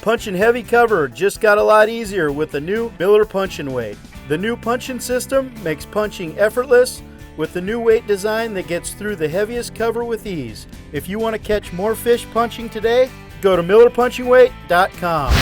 Punchin heavy cover just got a lot easier with the new Miller Punchin weight. The new Punchin system makes punching effortless with the new weight design that gets through the heaviest cover with ease. If you want to catch more fish punching today, go to MillerPunchinWeight.com.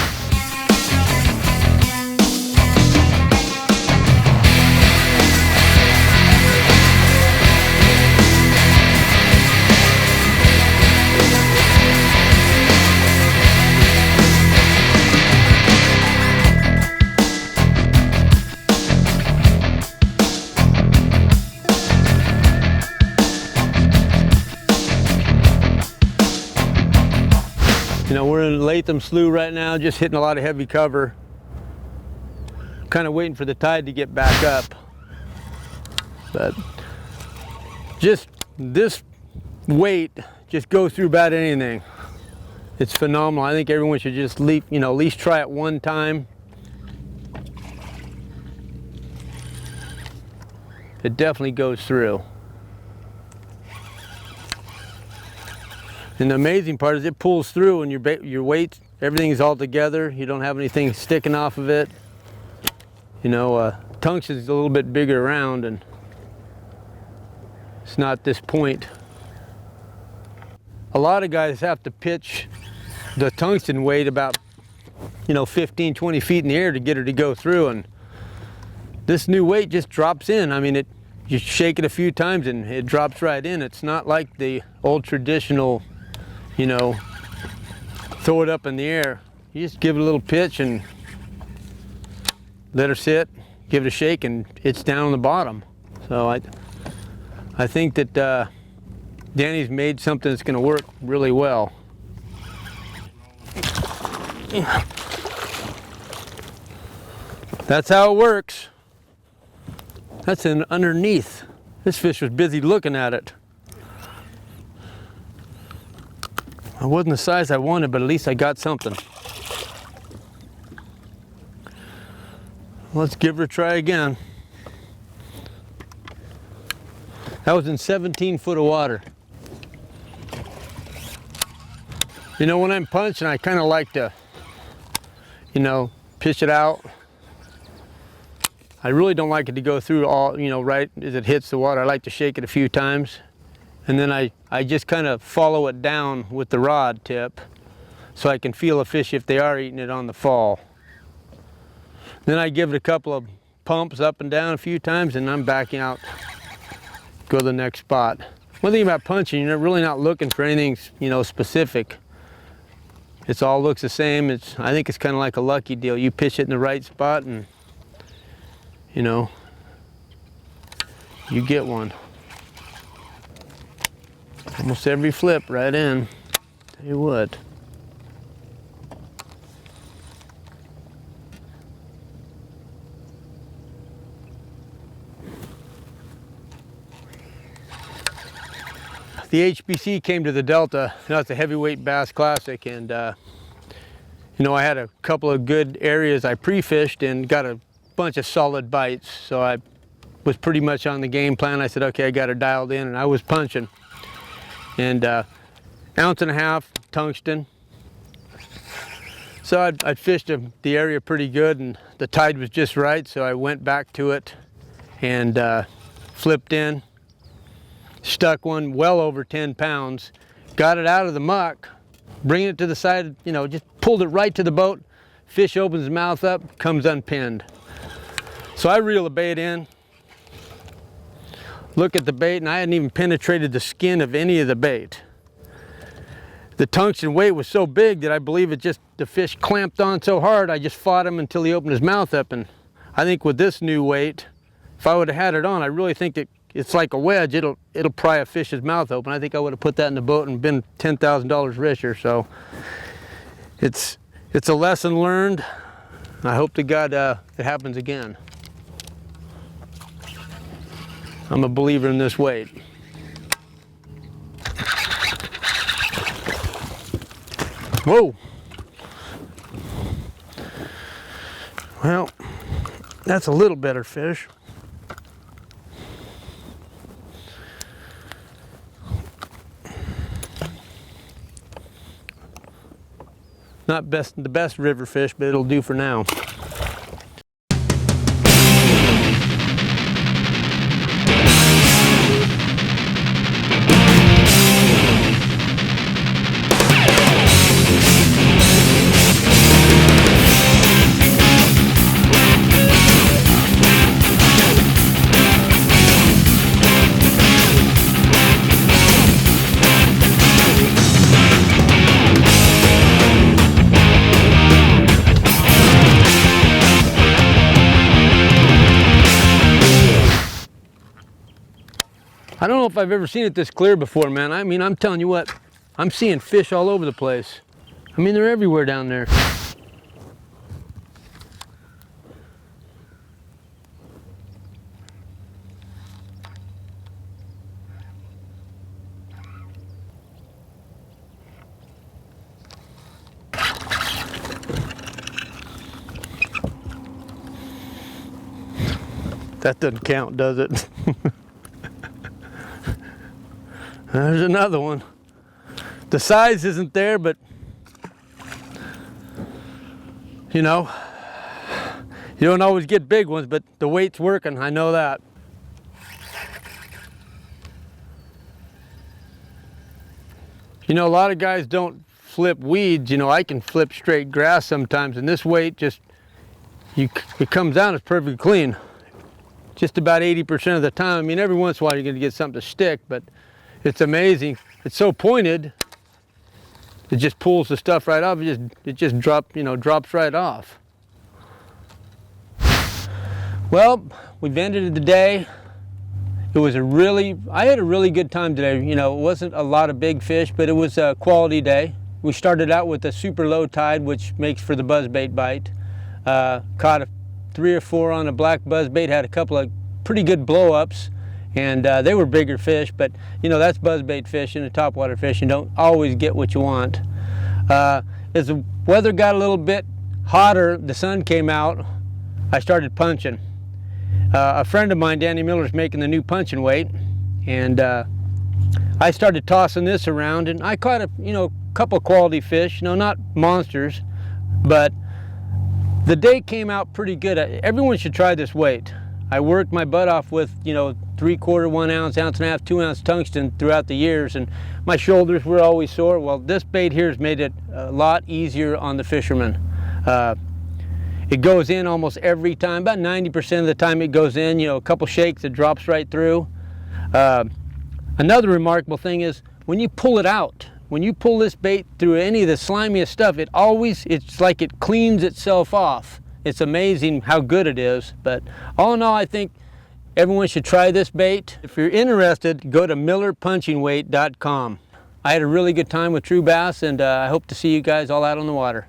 You know, we're in Latham Slough right now, just hitting a lot of heavy cover. Kind of waiting for the tide to get back up. But just this weight just goes through about anything. It's phenomenal. I think everyone should just at least try it one time. It definitely goes through. And the amazing part is it pulls through and your weight, everything is all together. You don't have anything sticking off of it. You know, tungsten is a little bit bigger around and it's not this point. A lot of guys have to pitch the tungsten weight about, 15, 20 feet in the air to get her to go through, and this new weight just drops in. I mean, you shake it a few times and it drops right in. It's not like the old traditional, throw it up in the air. You just give it a little pitch and let her sit, give it a shake, and it's down on the bottom. So I think that Danny's made something that's going to work really well. That's how it works. That's underneath. This fish was busy looking at it. It wasn't the size I wanted, but at least I got something. Let's give her a try again. That was in 17 foot of water. You know, when I'm punching, I kind of like to, pitch it out. I really don't like it to go through all, right as it hits the water. I like to shake it a few times. And then I just kind of follow it down with the rod tip so I can feel a fish if they are eating it on the fall. Then I give it a couple of pumps up and down a few times and I'm backing out, go to the next spot. One thing about punching, you're really not looking for anything, specific. It all looks the same. I think it's kind of like a lucky deal. You pitch it in the right spot and, you get one. Almost every flip right in. Tell you what. The HBC came to the Delta. It's a heavyweight bass classic, and I had a couple of good areas I pre-fished and got a bunch of solid bites. So I was pretty much on the game plan. I said, okay, I got her dialed in, and I was punching. And 1.5 ounce tungsten. So I'd fished the area pretty good and the tide was just right, so I went back to it and flipped in, stuck one well over 10 pounds, got it out of the muck, bringing it to the side, just pulled it right to the boat, fish opens his mouth up, comes unpinned. So I reel the bait in, look at the bait, and I hadn't even penetrated the skin of any of the bait. The tungsten weight was so big that I believe the fish clamped on so hard, I just fought him until he opened his mouth up. And I think with this new weight, if I would have had it on, I really think that it's like a wedge. It'll pry a fish's mouth open. I think I would have put that in the boat and been $10,000 richer. So it's a lesson learned. I hope to God it happens again. I'm a believer in this weight. Whoa. Well, that's a little better fish. Not the best river fish, but it'll do for now. I don't know if I've ever seen it this clear before, man. I mean, I'm telling you what, I'm seeing fish all over the place. I mean, they're everywhere down there. That doesn't count, does it? There's another one. The size isn't there, but you know, you don't always get big ones, but the weight's working, I know that. You know, a lot of guys don't flip weeds. You know, I can flip straight grass sometimes, and this weight just, it comes down, it's perfectly clean. Just about 80% of the time. I mean, every once in a while you're gonna get something to stick, but it's amazing. It's so pointed, it just pulls the stuff right off. It just drops right off. Well, we've ended the day. It was I had a really good time today. You know, it wasn't a lot of big fish, but it was a quality day. We started out with a super low tide, which makes for the buzzbait bite. Caught 3 or 4 on a black buzzbait, had a couple of pretty good blow-ups. And they were bigger fish, but you know, that's buzzbait fishing and topwater fishing. Don't always get what you want. As the weather got a little bit hotter, the sun came out, I started punching. A friend of mine, Danny Miller, is making the new punching weight, and I started tossing this around, and I caught a couple quality fish. You know, not monsters, but the day came out pretty good. Everyone should try this weight. I worked my butt off with, 3/4, 1 ounce, ounce and a half, 2 ounce tungsten throughout the years, and my shoulders were always sore. Well, this bait here has made it a lot easier on the fisherman. It goes in almost every time, about 90% of the time it goes in, a couple shakes, it drops right through. Another remarkable thing is when you pull it out, when you pull this bait through any of the slimiest stuff, it's like it cleans itself off. It's amazing how good it is, but all in all, I think everyone should try this bait. If you're interested, go to millerpunchinweight.com. I had a really good time with True Bass, and I hope to see you guys all out on the water.